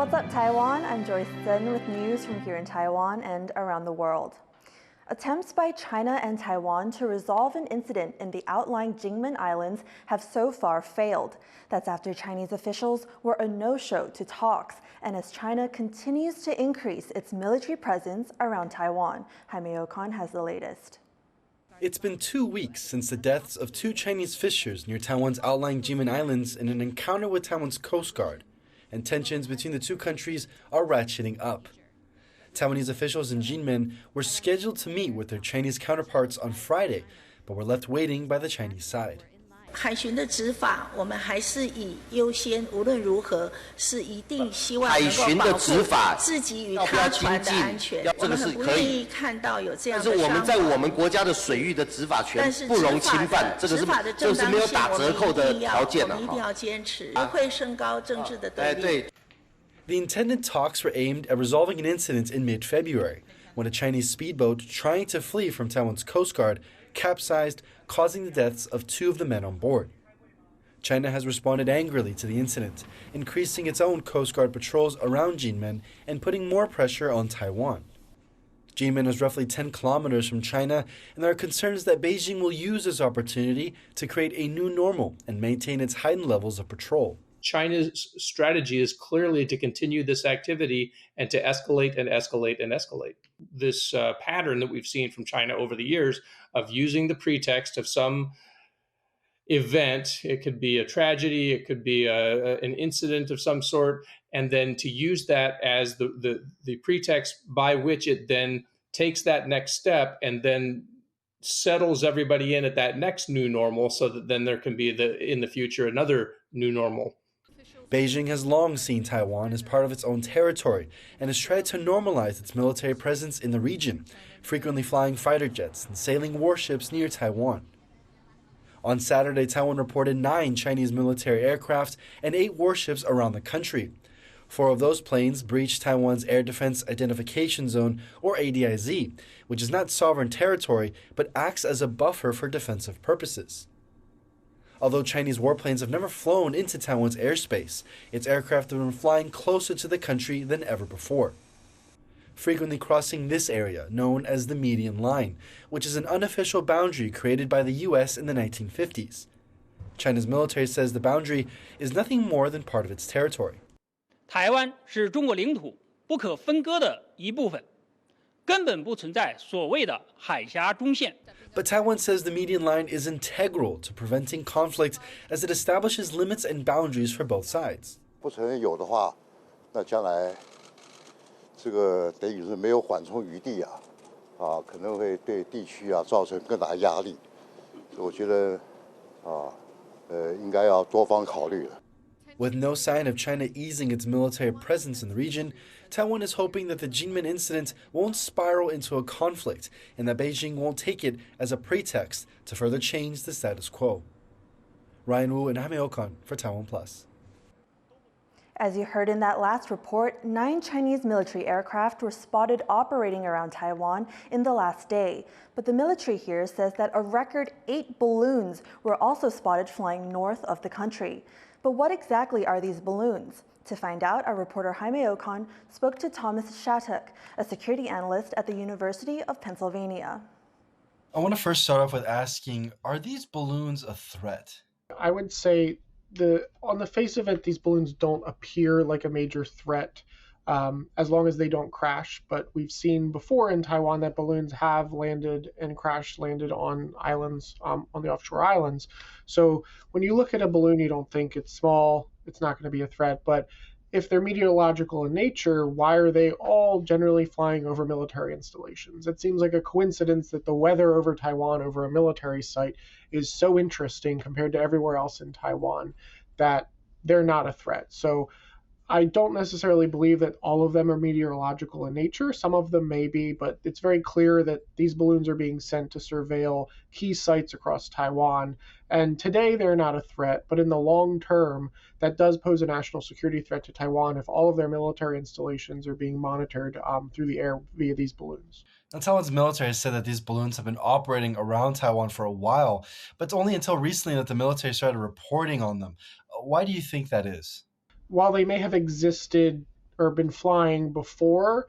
What's up, Taiwan? I'm Joyce Tseng with news from here in Taiwan and around the world. Attempts by China and Taiwan to resolve an incident in the outlying Kinmen Islands have so far failed. That's after Chinese officials were a no-show to talks, and as China continues to increase its military presence around Taiwan. Jaime Ocon has the latest. It's been 2 weeks since the deaths of 2 Chinese fishers near Taiwan's outlying Kinmen Islands in an encounter with Taiwan's Coast Guard, and tensions between the two countries are ratcheting up. Taiwanese officials in Kinmen were scheduled to meet with their Chinese counterparts on Friday, but were left waiting by the Chinese side. 海巡的执法，我们还是以优先，无论如何是一定希望能够保护自己与他船的安全。我们很不愿意看到有这样的伤亡。但是我们在我们国家的水域的执法权不容侵犯，这个是没有打折扣的条件的。我们一定要坚持，不会升高政治的对立。The intended talks were aimed at resolving an incident in mid-February, when a Chinese speedboat trying to flee from Taiwan's Coast Guard capsized, causing the deaths of 2 of the men on board. China has responded angrily to the incident, increasing its own Coast Guard patrols around Kinmen and putting more pressure on Taiwan. Kinmen is roughly 10 kilometers from China, and there are concerns that Beijing will use this opportunity to create a new normal and maintain its heightened levels of patrol. China's strategy is clearly to continue this activity and to escalate and escalate and escalate. This pattern that we've seen from China over the years of using the pretext of some event, it could be a tragedy, it could be an incident of some sort, and then to use that as the pretext by which it then takes that next step and then settles everybody in at that next new normal, so that then there can be in the future another new normal. Beijing has long seen Taiwan as part of its own territory and has tried to normalize its military presence in the region, frequently flying fighter jets and sailing warships near Taiwan. On Saturday, Taiwan reported 9 Chinese military aircraft and 8 warships around the country. 4 of those planes breached Taiwan's Air Defense Identification Zone, or ADIZ, which is not sovereign territory but acts as a buffer for defensive purposes. Although Chinese warplanes have never flown into Taiwan's airspace, its aircraft have been flying closer to the country than ever before, frequently crossing this area known as the Median Line, which is an unofficial boundary created by the U.S. in the 1950s. China's military says the boundary is nothing more than part of its territory. 台湾是中国领土不可分割的一部分，根本不存在所谓的海峡中线。 But Taiwan says the median line is integral to preventing conflict as it establishes limits and boundaries for both sides. 不承认有的话，那将来这个等于是没有缓冲余地可能会对地区造成更大压力。所以我觉得应该要多方考虑了。 With no sign of China easing its military presence in the region, Taiwan is hoping that the Kinmen incident won't spiral into a conflict and that Beijing won't take it as a pretext to further change the status quo. Ryan Wu and Jaime Ocon for TaiwanPlus. As you heard in that last report, 9 Chinese military aircraft were spotted operating around Taiwan in the last day. But the military here says that a record 8 balloons were also spotted flying north of the country. But what exactly are these balloons? To find out, our reporter Jaime Ocon spoke to Thomas Shattuck, a security analyst at the University of Pennsylvania. I want to first start off with asking, are these balloons a threat? I would say on the face of it, these balloons don't appear like a major threat as long as they don't crash. But we've seen before in Taiwan that balloons have landed and crash landed on islands, on the offshore islands. So when you look at a balloon, you don't think it's small, it's not going to be a threat. But if they're meteorological in nature, why are they all generally flying over military installations? It seems like a coincidence that the weather over Taiwan, over a military site, is so interesting compared to everywhere else in Taiwan that they're not a threat. So I don't necessarily believe that all of them are meteorological in nature. Some of them may be, but it's very clear that these balloons are being sent to surveil key sites across Taiwan. And today they're not a threat, but in the long term, that does pose a national security threat to Taiwan if all of their military installations are being monitored through the air via these balloons. Now, Taiwan's military has said that these balloons have been operating around Taiwan for a while, but it's only until recently that the military started reporting on them. Why do you think that is? While they may have existed or been flying before.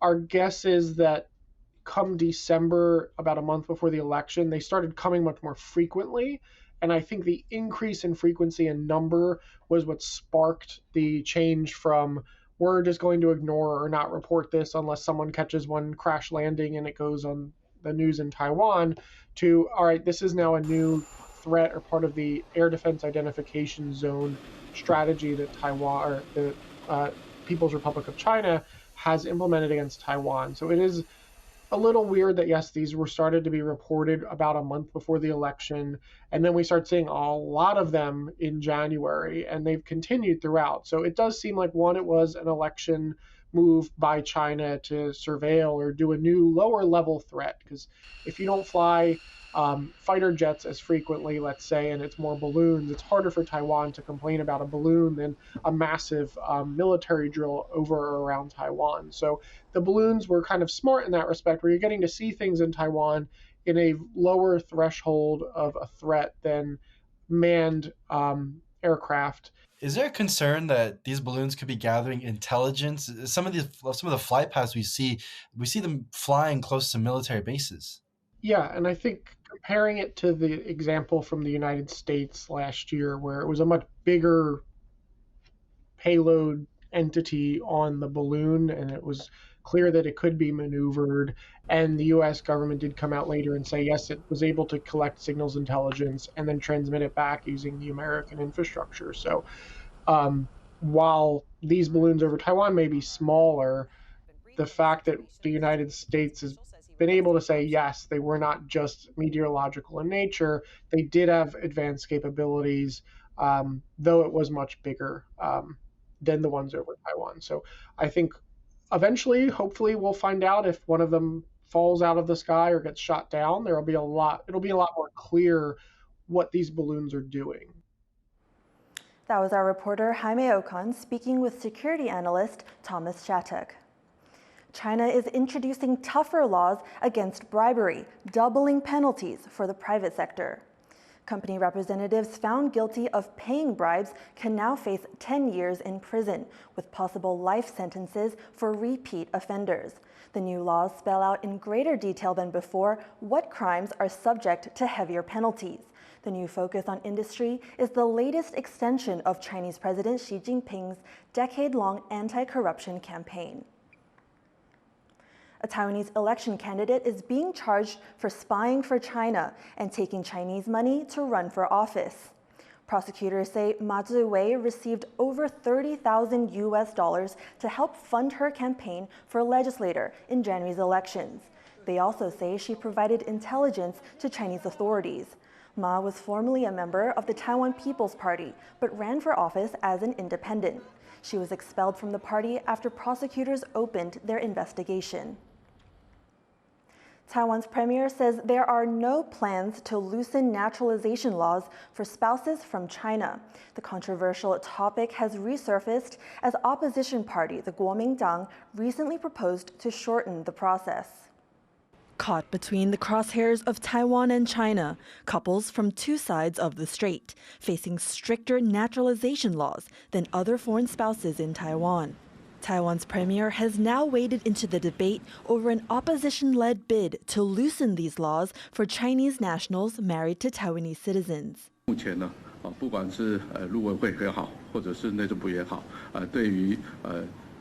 Our guess is that come December, about a month before the election, they started coming much more frequently. And I think the increase in frequency and number was what sparked the change from we're just going to ignore or not report this unless someone catches one crash landing and it goes on the news in Taiwan to, all right, this is now a new threat or part of the air defense identification zone strategy that Taiwan or the People's Republic of China has implemented against Taiwan. So it is a little weird that, yes, these were started to be reported about a month before the election, and then we start seeing a lot of them in January, and they've continued throughout. So it does seem like, one, it was an election move by China to surveil or do a new lower level threat, because if you don't fly fighter jets as frequently, let's say, and it's more balloons, it's harder for Taiwan to complain about a balloon than a massive military drill over or around Taiwan. So the balloons were kind of smart in that respect, where you're getting to see things in Taiwan in a lower threshold of a threat than manned aircraft. Is there a concern that these balloons could be gathering intelligence? Some of the flight paths we see them flying close to military bases. Yeah, and I think comparing it to the example from the United States last year, where it was a much bigger payload entity on the balloon, and it was clear that it could be maneuvered, and the U.S. government did come out later and say, yes, it was able to collect signals intelligence and then transmit it back using the American infrastructure. So while these balloons over Taiwan may be smaller, the fact that the United States has been able to say, yes, they were not just meteorological in nature, they did have advanced capabilities, though it was much bigger than the ones over Taiwan. So I think eventually, hopefully, we'll find out if one of them falls out of the sky or gets shot down. It'll be a lot more clear what these balloons are doing. That was our reporter Jaime Ocon speaking with security analyst Thomas Shattuck. China is introducing tougher laws against bribery, doubling penalties for the private sector. Company representatives found guilty of paying bribes can now face 10 years in prison, with possible life sentences for repeat offenders. The new laws spell out in greater detail than before what crimes are subject to heavier penalties. The new focus on industry is the latest extension of Chinese President Xi Jinping's decade-long anti-corruption campaign. A Taiwanese election candidate is being charged for spying for China and taking Chinese money to run for office. Prosecutors say Ma Ziwei received over $30,000 to help fund her campaign for legislator in January's elections. They also say she provided intelligence to Chinese authorities. Ma was formerly a member of the Taiwan People's Party, but ran for office as an independent. She was expelled from the party after prosecutors opened their investigation. Taiwan's premier says there are no plans to loosen naturalization laws for spouses from China. The controversial topic has resurfaced as opposition party, the Kuomintang, recently proposed to shorten the process. Caught between the crosshairs of Taiwan and China, couples from two sides of the strait, facing stricter naturalization laws than other foreign spouses in Taiwan. Taiwan's premier has now waded into the debate over an opposition-led bid to loosen these laws for Chinese nationals married to Taiwanese citizens. 目前呢，不管是陆委会也好，或者是内政部也好，对于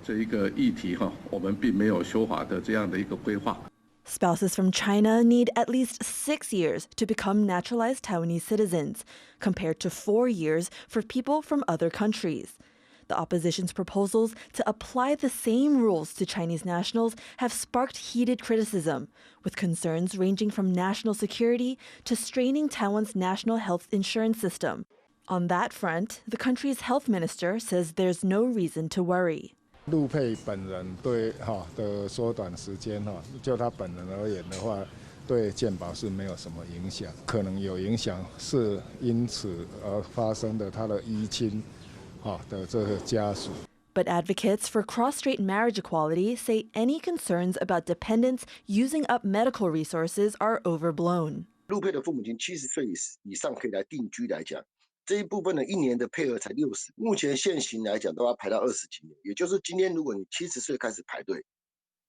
这一个议题哈，我们并没有修法的这样的一个规划。 Spouses from China need at least 6 years to become naturalized Taiwanese citizens, compared to 4 years for people from other countries. The opposition's proposals to apply the same rules to Chinese nationals have sparked heated criticism, with concerns ranging from national security to straining Taiwan's national health insurance system. On that front, the country's health minister says there's no reason to worry. 陆配本人对的缩短时间就他本人而言的话，对健保是没有什么影响，可能有影响是因此而发生的他的依亲的这个家属。 But advocates for cross-strait marriage equality say any concerns about dependents using up medical resources are overblown. 陆配的父母亲70岁以上可以来定居来讲，这一部分的1年的配额才60，目前现行来讲都要排到20几年，也就是今天如果你70岁开始排队，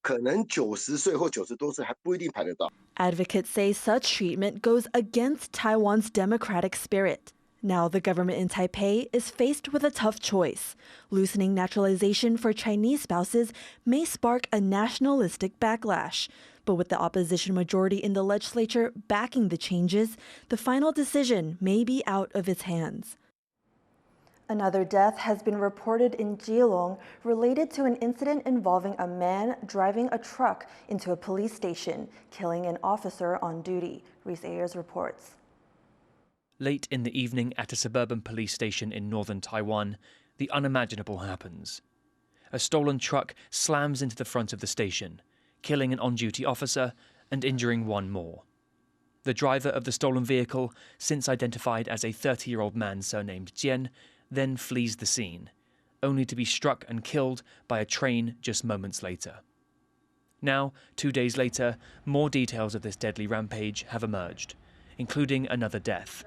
可能90岁或90多岁还不一定排得到。 Advocates say such treatment goes against Taiwan's democratic spirit. Now the government in Taipei is faced with a tough choice. Loosening naturalization for Chinese spouses may spark a nationalistic backlash. But with the opposition majority in the legislature backing the changes, the final decision may be out of its hands. Another death has been reported in Keelung related to an incident involving a man driving a truck into a police station, killing an officer on duty. Reese Ayers reports. Late in the evening at a suburban police station in Northern Taiwan, the unimaginable happens. A stolen truck slams into the front of the station, killing an on-duty officer and injuring one more. The driver of the stolen vehicle, since identified as a 30-year-old man surnamed Tseng, then flees the scene, only to be struck and killed by a train just moments later. Now, 2 days later, more details of this deadly rampage have emerged, including another death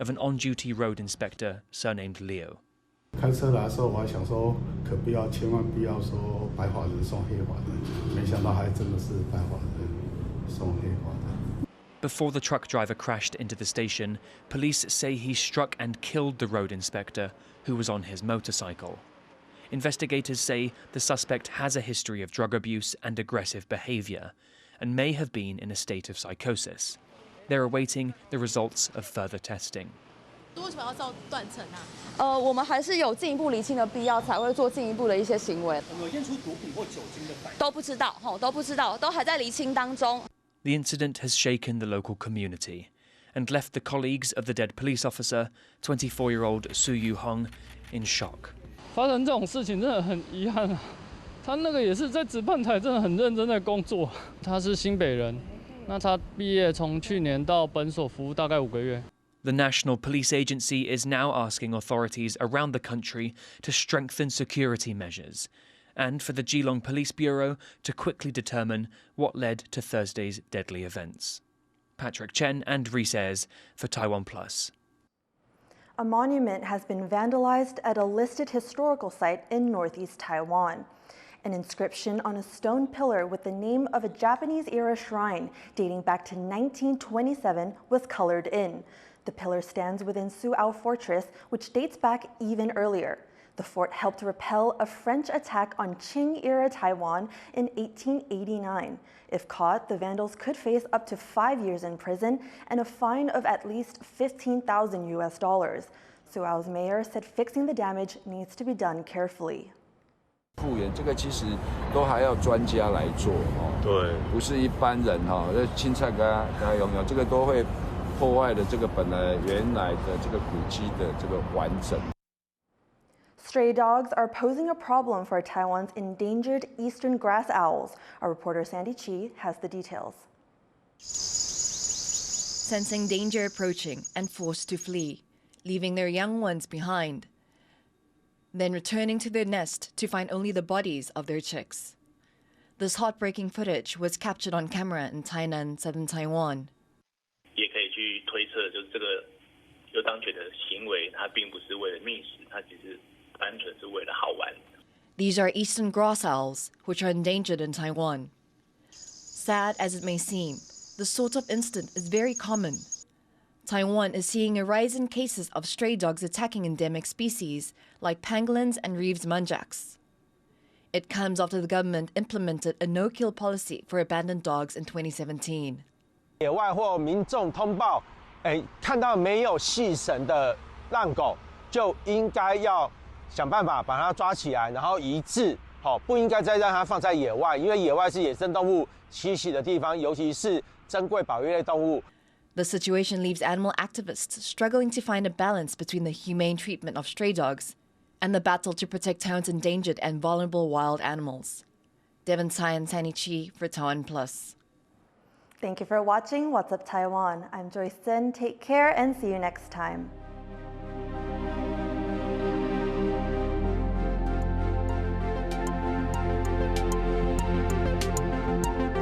of an on-duty road inspector surnamed Leo. 开车来的时候，我还想说，可不要，千万不要说白发人送黑发人，没想到还真的是白发人送黑发人。 Before the truck driver crashed into the station, police say he struck and killed the road inspector, who was on his motorcycle. Investigators say the suspect has a history of drug abuse and aggressive behavior, and may have been in a state of psychosis. They're awaiting the results of further testing. 为什么要照断层啊？我们还是有进一步厘清的必要，才会做进一步的一些行为。有没有验出毒品或酒精的反应？都不知道，都不知道，都还在厘清当中。 The incident has shaken the local community and left the colleagues of the dead police officer, 24-year-old Su Yu-hong, in shock. 发生这种事情真的很遗憾啊！他那个也是在值班台真的很认真的工作。他是新北人，那他毕业从去年到本所服务大概5个月。 The National Police Agency is now asking authorities around the country to strengthen security measures, and for the Keelung Police Bureau to quickly determine what led to Thursday's deadly events. Patrick Chen and Reese Ayers for TaiwanPlus. A monument has been vandalized at a listed historical site in Northeast Taiwan. An inscription on a stone pillar with the name of a Japanese-era shrine dating back to 1927 was colored in. The pillar stands within Suao Fortress, which dates back even earlier. The fort helped repel a French attack on Qing-era Taiwan in 1889. If caught, the vandals could face up to 5 years in prison and a fine of at least $15,000 US. Suao's mayor said fixing the damage needs to be done carefully. 复原这个其实都还要专家来做哦，对，不是一般人哈，这青菜给它有没有？这个都会破坏了这个本来原来的这个古迹的这个完整。 Stray dogs are posing a problem for Taiwan's endangered eastern grass owls. Our reporter Sandy Chi has the details. Sensing danger approaching and forced to flee, leaving their young ones behind. Then returning to their nest to find only the bodies of their chicks. This heartbreaking footage was captured on camera in Tainan, Southern Taiwan. 也可以去推测，就是这个游荡犬的行为，它并不是为了觅食，它只是。 These are eastern grass owls, which are endangered in Taiwan. Sad as it may seem, this sort of incident is very common. Taiwan is seeing a rise in cases of stray dogs attacking endemic species like pangolins and Reeves muntjacs. It comes after the government implemented a no-kill policy for abandoned dogs in 2017. 野外或民众通报，看到没有系绳的浪狗，就应该要 想办法把它抓起来，然后移置，不应该再让它放在野外，因为野外是野生动物栖息的地方，尤其是珍贵保育类动物。The situation leaves animal activists struggling to find a balance between the humane treatment of stray dogs and the battle to protect Taiwan's endangered and vulnerable wild animals. Devon Tsai and Sandy Chi for TaiwanPlus. Thank you for watching What's Up Taiwan. I'm Joyce. Take care and see you next time.